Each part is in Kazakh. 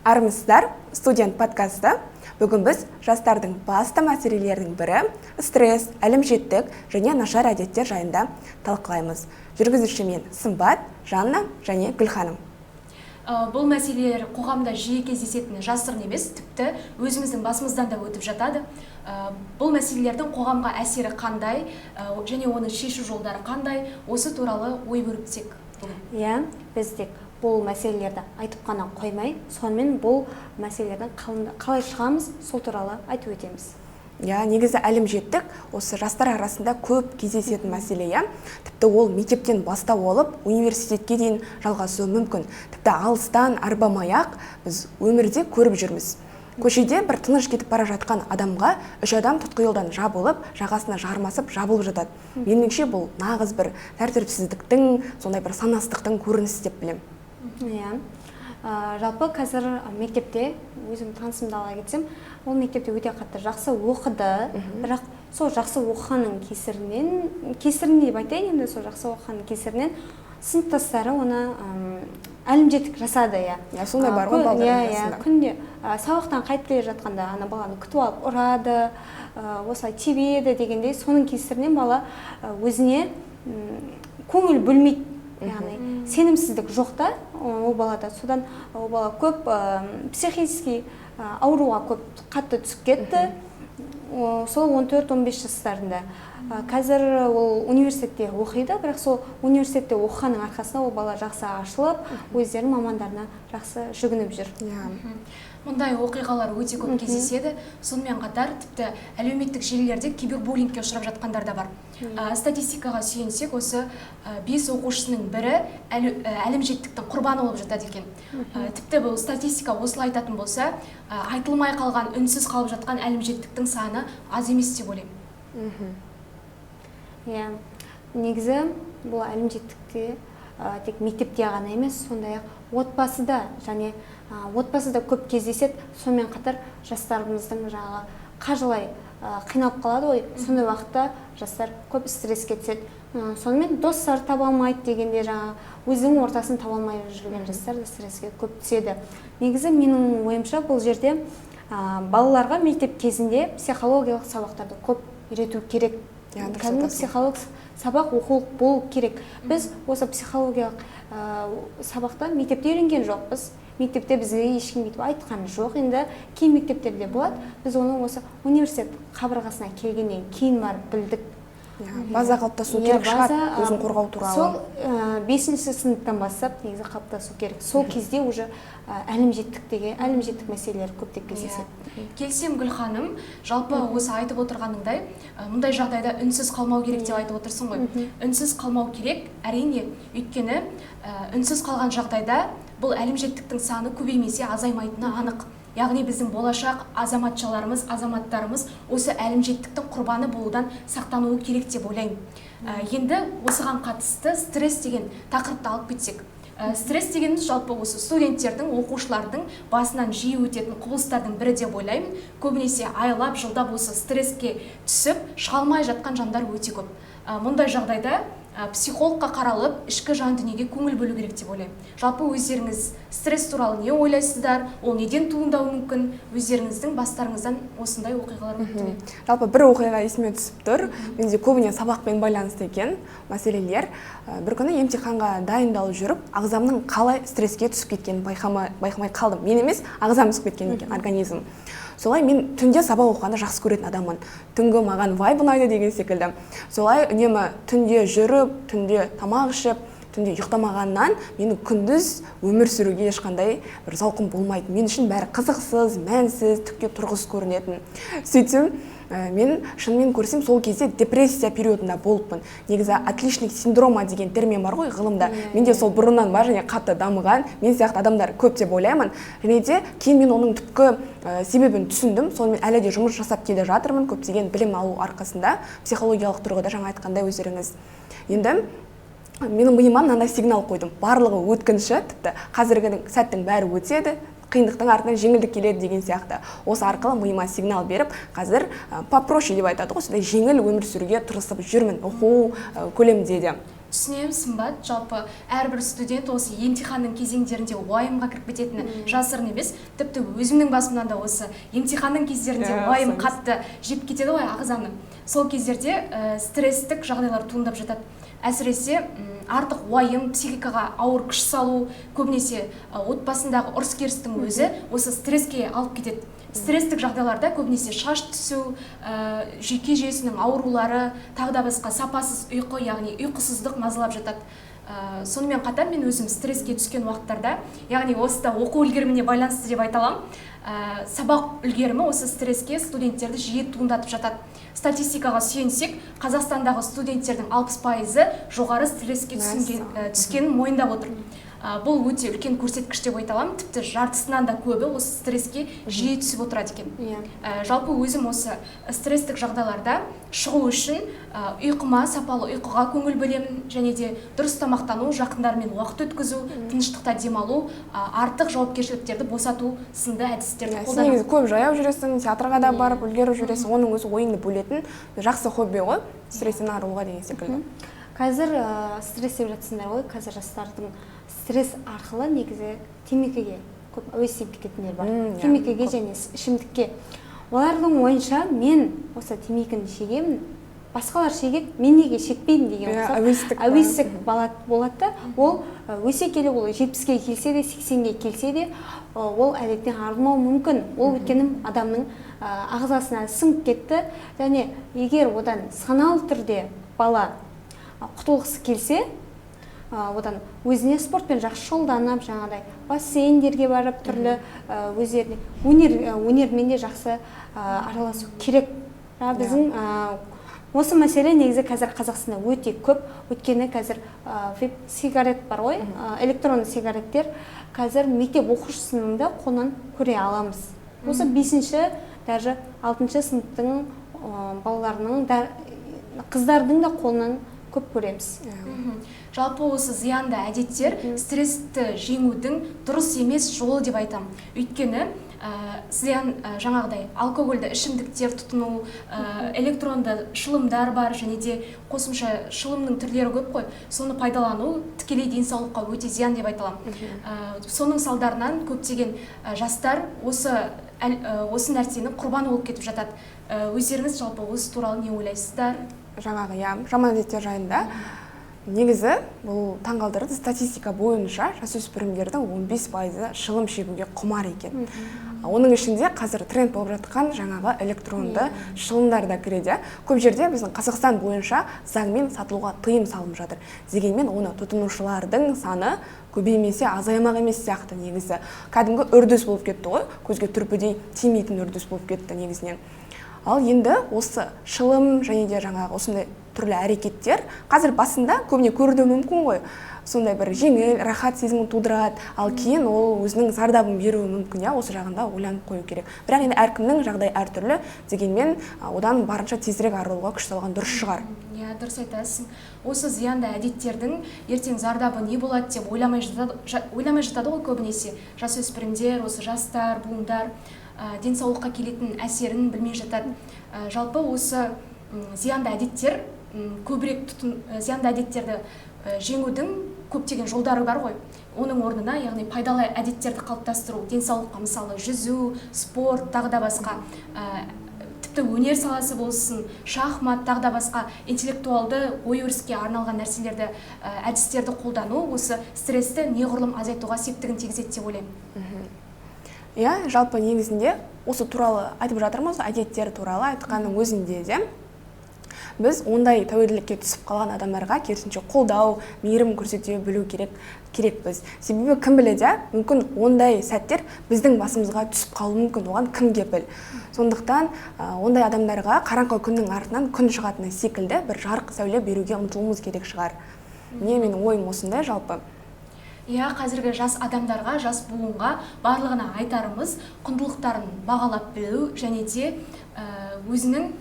Армысыздар, студент подкасты. Бүгін біз жастардың басты мәселелерінің бірі стресс, әлімжеттік және нашар әдеттер жайында талқылаймыз. Жүргізуші мен Сымбат, Жанна және Гүлханым. Бұл мәселелер қоғамда жиі кездесетін жасырын емес, тіпті өзіміздің басымыздан да өтіп жатады. Бұл мәселелердің қоғамға әсері қандай және оның шешу жолдары қандай, осы туралы ой бөлісек. Иә, біз тек бұл мәселелерді айтып қана қоймай, сонымен бұл мәселелердің қалай шығамыз, сол туралы айтып өтеміз. Негізі әлімжеттік осы жастар арасында көп кездесетін мәселе. Тіпті ол мектептен бастау алып, университетке дейін жалғасуы мүмкін. Тіпті алыстан арбамай-ақ біз өмірде көріп жүрміз. Көшеде бір тыныш кетіп бара жатқан адамға 3 адам тұтқиылдан жабылып, жағасына жармасып жабылып жатады. Меніңше бұл нағыз бір тәртіпсіздіктің, сондай бір санастықтың көрінісі деп білем. Иә. Жалпы қазір мектепте, өзім танысымды ала кетсем, ол мектепте өте қатты жақсы оқыды, бірақ сол жақсы оқығанның кесірінен деп айтайын, енді сол жақсы оқығанның кесірінен сыныптастары оны әлімжеттік жасады. Сондай бар ғой балалардың арасында. Күнде сабақтан қайтып келе жатқанда ана баланы күтіп алып ұрады, осылай тебеді дегендей, соның кесірінен бала өзіне көңіл бөлмейді. Яғни сенімсіздік жоқ та ол балада. Содан ол бала көп психически ауруға көп қатты түсіп кетті. Сол 14-15 жастарында. Қазір ол университетте оқиды, бірақ сол университетте оқығанның арқасында ол бала жақсы ашылып, өздерінің мамандарына жақсы жүгініп жүр. Мұндай оқиғалар өте көп кездеседі. Сонымен қатар тіпті әлеуметтік желілерде кибербуллингке ұшырап жатқандар да бар. Статистикаға сүйенсек, осы 5 оқушысының бірі әлімжеттіктің құрбаны болып жатады екен. Тіпті бұл статистика осылай айтатын болса, айтылмай қалған, үнсіз қалып жатқан әлімжеттіктің саны аз емес деп ойлаймын. Негізі бұл әлімжеттікте тек мектепте ғана емес, сондай-ақ отбасыда және отбасыда көп кездеседі. Сонымен қатар жастарымыздың қажылай қиналып қалады ғой, сондай уақытта жастар көп стресске түседі. Сонымен достар таба алмайды дегенде, өзінің ортасын таба алмай жүрген жастар да стресске көп түседі. Негізі менің ойымша бұл жерде балаларға мектеп кезінде психологиялық сабақтарды көп үйрету керек. Кәдімгі психологиялық сабақ оқулық болу керек. Біз осы психологиялық сабақта мектепте үйренген жоқпыз. Мектепте бізге ешкім бүйтіп айтқан жоқ. Енді кейін мектептерде болады. Біз оны осы университет қабырғасына келгеннен кейін барып білдік. База қалыптасу керек шығар, өзін қорғау туралы. Сол 5-ші сыныптан бастап негізі қалыптасу керек. Сол кезде уже әлімжеттік мәселелер көптеп кездеседі. Келсем, Гүлханым, жалпы осы айтып отырғаныңдай, мұндай жағдайда үнсіз қалмау керек деп айтып отырсың ғой. Үнсіз қалмау керек, әрине, өйткені үнсіз қалған жағдайда бұл әлімжеттіктің саны көбеймесе азаймайтыны анық. Яғни біздің болашақ азаматтарымыз осы әлімжеттіктің құрбаны болудан сақтануы керек деп ойлаймын. Енді осыған қатысты стресс деген тақырыпты алып кетсек. Стресс дегеніміз жалпы осы студенттердің, оқушылардың басынан жиі өтетін құбылыстардың бірі деп ойлаймын. Көбінесе айлап, жылдап осы стресске түсіп, шыға алмай жатқан жандар өте көп. Мұндай жағдайда психологқа қаралып, ішкі жан дүниеге көңіл бөлу керек деп ойлаймын. Жалпы өздеріңіз стресс туралы не ойлайсыздар? Ол неден туындауы мүмкін? Өздеріңіздің бастарыңыздан осындай оқиғалар өтті ме? Жалпы бір оқиға есіме түсіп тұр. Менде көбіне сабақпен байланысты екен мәселелер. Бір күні емтиханға дайындалып жүріп, ағзамның қалай стресске түсіп кеткенін байқамай қалдым. Мен емес, ағзам түсіп кеткен екен, организм. Солай мен түнде сабақ оқығанды жақсы көретін адаммын. Түнгі маған вайб ұнайды деген секілді. Солай үнемі түнде жүріп, түнде тамақ ішіп, түнде ұйықтамағаннан менің күндіз өмір сүруге ешқандай бір зауқым болмайды. Мен үшін бәрі қызықсыз, мәнсіз, түкке тұрғысыз көрінетін. Сөйтсем, мен шынымен көрсем сол кезде депрессия периодында болыппын. Негізі отличник синдрома деген термин бар ғой ғылымда. Менде сол бұрыннан бар және қатты дамыған. Мен сияқты адамдар көп деп ойлаймын. Және де кейін мен оның түпкі себебін түсіндім. Сонымен әлі де жұмыс жасап келе жатырмын. Көптеген білім алу арқасында психологиялық тұрғыда жаңа айтқандай өздеріңіз. Енді менің миыма мынандай сигнал қойдым. Барлығы өткінші, тіпті қазіргі сәттің бәрі өтеді. Қиындықтың артынан жеңілдік келеді деген сияқты. Осы арқылы миыма сигнал беріп, қазір попроще деп айтады ғой, сондай жеңіл өмір сүруге тырысып жүрмін, оқу көлемінде де. түсінемін, Сымбат. Жалпы әрбір студент осы емтиханның кезеңдерінде уайымға кіріп кететіні жасырын емес. Тіпті өзімнің басымнан да осы емтиханның кездерінде уайым қатты жеп кетеді ғой ағзаны. Сол кездерде стресстік жағдайлар туындап жатады. Әсіресе артық уайым, психикаға ауыр күш салу, көбінесе отбасындағы ұрыс-керістің өзі осы стресске алып кетеді. Стресстік жағдайларда көбінесе шаш түсу, жүйке жүйесінің аурулары, тағы да басқа сапасыз ұйқы, яғни ұйқысыздық мазалап жатады. Сонымен қатар мен өзім стресске түскен уақыттарда, яғни осы да оқу үлгеріміне байланысты деп айта аламын, сабақ үлгерімі осы стресске студенттерді жиі туындатып жатады. Статистикаға сүйенсек, Қазақстандағы студенттердің 60%-ы жоғары стресске түскенін мойындап отыр. Бұл өте үлкен көрсеткіш деп айта аламын. Тіпті жартысынан да көбі осы стресске жиі түсіп отырады екен. Жалпы өзім осы стресстік жағдайларда шығу үшін ұйқыма, сапалы ұйқыға көңіл бөлемін, және де дұрыс тамақтану, жақындармен уақыт өткізу, тыныштықта демалу, артық жауапкершіліктерді босату сынды әдістерді қолданамын. Негізі көп жаяу жүресің, театрға да барып үлгеріп жүресің, оның өзі ойыңды бөлетін жақсы хобби ғой, стресстен арылуға деген секілді. Қазір стресс деп жатсыңдар ғой, қазір жастардың стресс арқылы негізі темекіге көп әуестеніп кететіндер бар. Темекіге және ішімдікке. Олардың ойынша мен осы темекіні шегемін, басқалар шегеді, мен неге шекпеймін деген әуестік болады. Ол өсе келе ол 70-ге келсе де, 80-ге келсе де, ол әдеттен арылмауы мүмкін. Ол өйткені адамның ағзасына сіңіп кетті, және егер одан саналы түрде бала құтылғысы келсе, одан өзіне спортпен жақсы шұғылданып, жаңағыдай бассейндерге барып, түрлі өздеріне өнермен де жақсы араласу керек. Біздің осы мәселе негізі қазір Қазақстанда өте көп, өйткені қазір сигарет бар ғой, электронды сигареттер қазір мектеп оқушысының да қолынан көре аламыз. Осы 5-ші, даже 6-шы сыныптың балаларының, қыздардың да қолынан көп көреміз. Жалпы осы зиянды әдеттер стрессті жеңудің дұрыс емес жолы деп айтамын. Өйткені зиян жаңағыдай алкогольді ішімдіктер тұтыну, электронды шылымдар бар, және де қосымша шылымның түрлері көп қой. Соны пайдалану тікелей денсаулыққа өте зиян деп айта аламын. Соның салдарынан көптеген жастар осы нәрсенің құрбаны болып кетіп жатады. Өздеріңіз жалпы осы туралы не ойлайсыздар? Жаңағы жаман әдеттер жайында негізі бұл таңғалдырды. Статистика бойынша жасөспірімдердің 15%-ы шылым шегуге құмар екен. Оның ішінде қазір тренд болып жатқан жаңағы электронды шылымдар да кіреді. Көп жерде біздің Қазақстан бойынша заңмен сатылуға тыйым салынып жатыр. Дегенмен оны тұтынушылардың саны көбеймесе азаймақ емес сияқты негізі. Кәдімгі үрдіс болып кетті ғой, көзге түрпідей тимейтін үрдіс болып кетті негізінен. Ал енді осы шылым және де жаңағы осындай түрлі әрекеттер қазір басында көбіне көруі мүмкін ғой. Сондай бір жеңіл, рахат сезімін тудырады, ал кейін ол өзінің зардабын беруі мүмкін, осы жағында ойланып қою керек. Бірақ енді әркімнің жағдай әртүрлі, дегенмен одан барынша тезірек арылуға күш салған дұрыс шығар. Дұрыс айтасың. Осы зиянды әдеттердің ертең зардабы не болады деп ойламай жатады ғой көбінесе. Жасөспірімдер, осы жастар, буындар денсаулыққа келетін әсерін білмей жатады. Жалпы осы зиянды әдеттер зиянды әдеттерді жеңудің көптеген жолдары бар ғой. Оның орнына, яғни пайдалы әдеттерді қалыптастыру, денсаулыққа мысалы жүзу, спорт, тағы да басқа, тіпті өнер саласы болсын, шахмат, тағы да басқа интеллектуалды ой-өріске арналған нәрселерді, әдістерді қолдану осы стрессті неғұрлым азайтуға септігін тигізеді деп ойлаймын. Жалпы негізінде осы туралы айтып жатырмыз, әдеттер туралы айтқанның өзінде де біз ондай тәуелділікке түсіп қалған адамдарға керісінше қолдау, мейірім көрсете білу керекпіз. Себебі кім біледі, мүмкін ондай сәттер біздің басымызға түсіп қалуы мүмкін, оған кім кепіл. Сондықтан ондай адамдарға қараңғы күннің артынан күн шығатыны секілді бір жарық сәуле беруге ұмтылуымыз керек шығар. Менің ойым осындай жалпы. Қазіргі жас адамдарға, жас буынға барлығына айтарымыз құндылықтарын бағалап білу, және де өзінің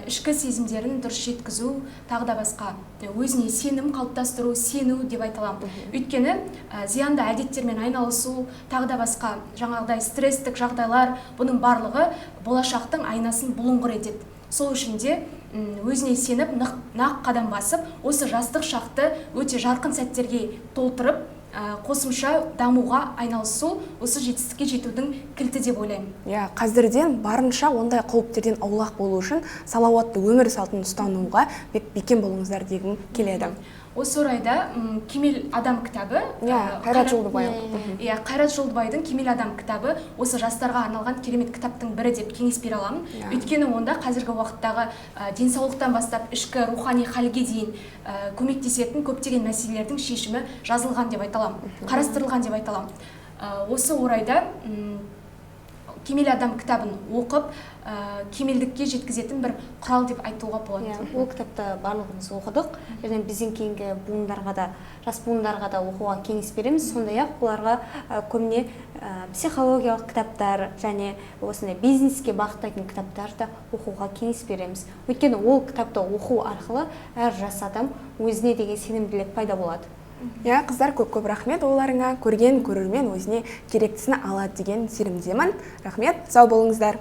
ішкі сезімдерін дұрыс жеткізу, тағы да басқа өзіне сенім қалыптастыру, сену деп айта аламын. Өйткені зиянды әдеттермен айналысу, тағы да басқа жаңағыдай стресстік жағдайлар, бұның барлығы болашақтың айнасын бұлыңғыр етеді. сол үшін де өзіне сеніп нақ қадам басып, осы жастық шақты өте жарқын сәттерге толтырып, қосымша дамуға айналысу осы жетістікке жетудің кілті деп ойлаймын. Қазірден барынша ондай қауіптерден аулақ болу үшін салауатты өмір салтын ұстануға бекем болыңыздар дегім келеді. Осы орайда Кемел адам кітабы, Қайрат Жолдыбай. Қайрат Жолдыбайдың Кемел адам кітабы осы жастарға арналған керемет кітаптың бірі деп кеңес бере аламын. Өйткені онда қазіргі уақыттағы денсаулықтан бастап ішкі рухани халге дейін көмектесетін көптеген мәселелердің шешімі жазылған деп айта аламын, қарастырылған деп айта аламын. Осы орайда Кемел адам кітабын оқып, кемелдікке жеткізетін бір құрал деп айтуға болады. Ол кітапты барлығымыз оқыдық, және бізден кейінгі буындарға да, жас буындарға да оқуға кеңес береміз. Сондай-ақ оларға көбіне психологиялық кітаптар және осындай бизнеске бағыттайтын кітаптарды оқуға кеңес береміз. Өйткені ол кітапты оқу арқылы әр жас адам өзіне деген сенімділік пайда болады. Қыздар, көп рахмет ойларыңа. Көрген көрермен өзіне керектісін алады деген сенімдемін. Рахмет, сау болыңыздар.